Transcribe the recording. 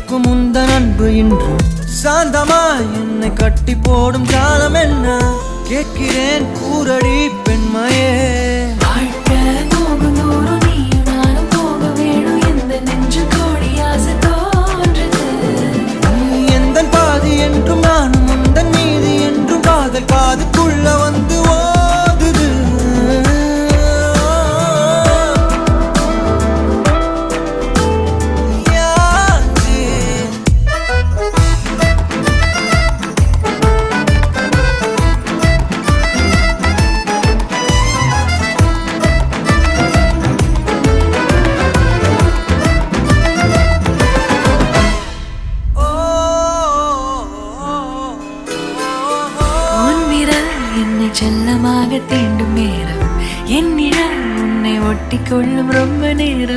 நிற்கும் உந்தன் அன்பு இன்று சாந்தமாய் என்னை கட்டி போடும் காலம் என்ன கேட்கிறேன் கூரடி பெண்மையே எந்தன் பாதி என்றும் நானும் உந்தன் மீதி என்றும் காதல் காதுக்குள்ள வந்து ஓதுது செல்லமாக தீண்டும் நேரம் என்னிடம் உன்னை ஒட்டிக்கொள்ளும் ரொம்ப நேரம்